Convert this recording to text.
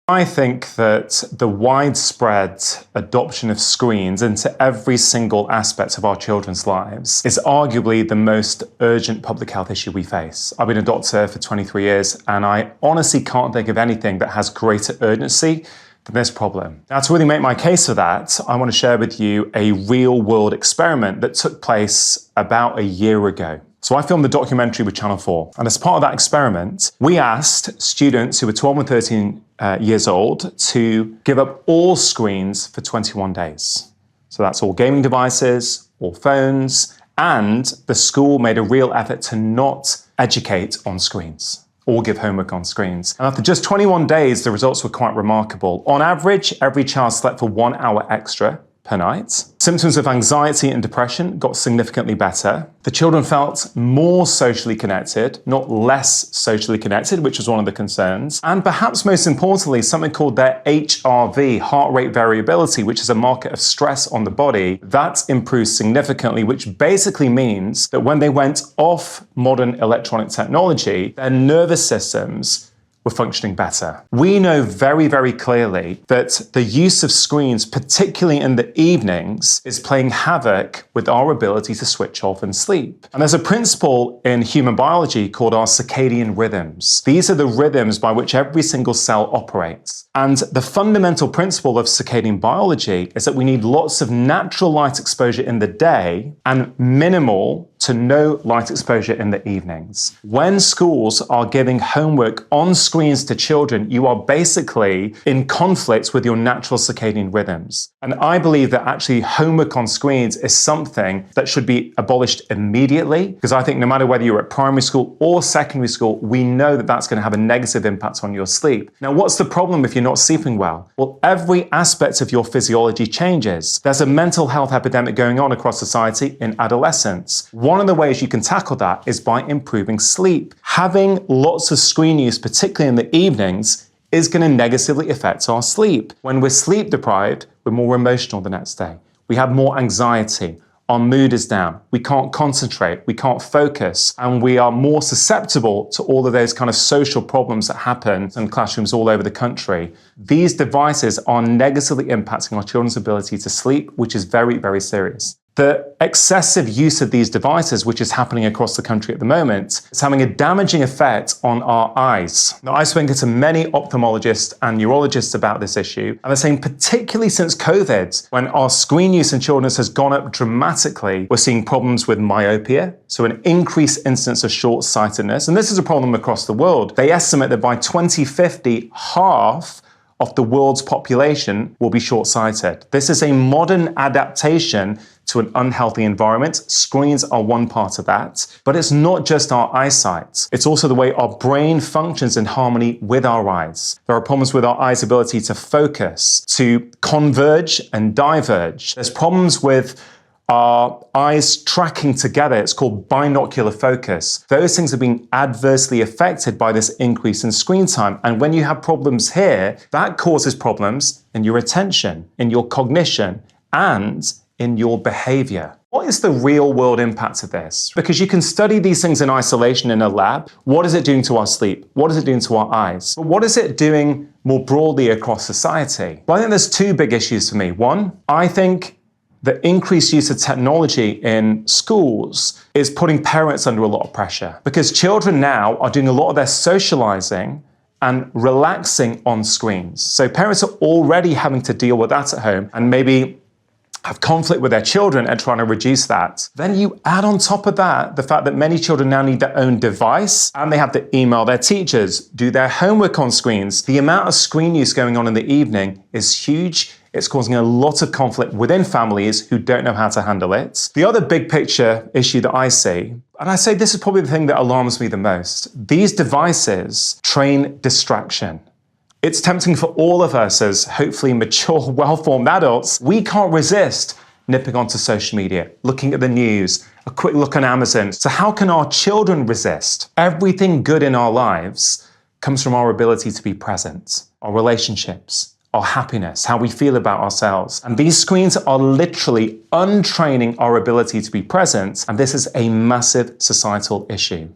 I think that the widespread adoption of screens into every single aspect of our children's lives is arguably the most urgent public health issue we face. I've been a doctor for 23 years, and I honestly can't think of anything that has greater urgency than this problem. Now, to really make my case for that, I want to share with you a real-world experiment that took place about a year ago. So I filmed the documentary with Channel 4, and as part of that experiment, we asked students who were 12 and 13 years old to give up all screens for 21 days. So that's all gaming devices, all phones, and the school made a real effort to not educate on screens or give homework on screens. And after just 21 days, the results were quite remarkable. On average, every child slept for 1 hour extra per night. Symptoms of anxiety and depression got significantly better. The children felt more socially connected, not less socially connected, which was one of the concerns. And perhaps most importantly, something called their HRV, heart rate variability, which is a marker of stress on the body, that improved significantly, which basically means that when they went off modern electronic technology, their nervous systems were functioning better. We know very, very clearly that the use of screens, particularly in the evenings, is playing havoc with our ability to switch off and sleep. And there's a principle in human biology called our circadian rhythms. These are the rhythms by which every single cell operates. And the fundamental principle of circadian biology is that we need lots of natural light exposure in the day and minimal to no light exposure in the evenings. When schools are giving homework on screens to children, you are basically in conflict with your natural circadian rhythms. And I believe that actually homework on screens is something that should be abolished immediately, because I think no matter whether you're at primary school or secondary school, we know that that's going to have a negative impact on your sleep. Now, what's the problem if you're not sleeping well? Well, every aspect of your physiology changes. There's a mental health epidemic going on across society in adolescence. One of the ways you can tackle that is by improving sleep. Having lots of screen use, particularly in the evenings, is going to negatively affect our sleep. When we're sleep deprived, we're more emotional the next day. We have more anxiety. Our mood is down. We can't concentrate. We can't focus. And we are more susceptible to all of those kind of social problems that happen in classrooms all over the country. These devices are negatively impacting our children's ability to sleep, which is very, very serious. The excessive use of these devices, which is happening across the country at the moment, is having a damaging effect on our eyes. Now, I've spoken to many ophthalmologists and neurologists about this issue, and they're saying particularly since COVID, when our screen use in children has gone up dramatically, we're seeing problems with myopia, so an increased incidence of short-sightedness, and this is a problem across the world. They estimate that by 2050, half of the world's population will be short-sighted. This is a modern adaptation to an unhealthy environment. Screens are one part of that, but it's not just our eyesight. It's also the way our brain functions in harmony with our eyes. There are problems with our eyes' ability to focus, to converge and diverge. There's problems with our eyes tracking together. It's called binocular focus. Those things have been adversely affected by this increase in screen time. And when you have problems here, that causes problems in your attention, in your cognition, and in your behavior. What is the real world impact of this? Because you can study these things in isolation in a lab. What is it doing to our sleep? What is it doing to our eyes? But what is it doing more broadly across society? Well, I think there's two big issues for me. One, I think the increased use of technology in schools is putting parents under a lot of pressure, because children now are doing a lot of their socializing and relaxing on screens. So parents are already having to deal with that at home and maybe have conflict with their children and trying to reduce that. Then you add on top of that the fact that many children now need their own device and they have to email their teachers, do their homework on screens. The amount of screen use going on in the evening is huge. It's causing a lot of conflict within families who don't know how to handle it. The other big picture issue that I see, and I say this is probably the thing that alarms me the most, these devices train distraction. It's tempting for all of us as hopefully mature, well-formed adults. We can't resist nipping onto social media, looking at the news, a quick look on Amazon. So how can our children resist? Everything good in our lives comes from our ability to be present, our relationships, our happiness, how we feel about ourselves. And these screens are literally untraining our ability to be present. And this is a massive societal issue.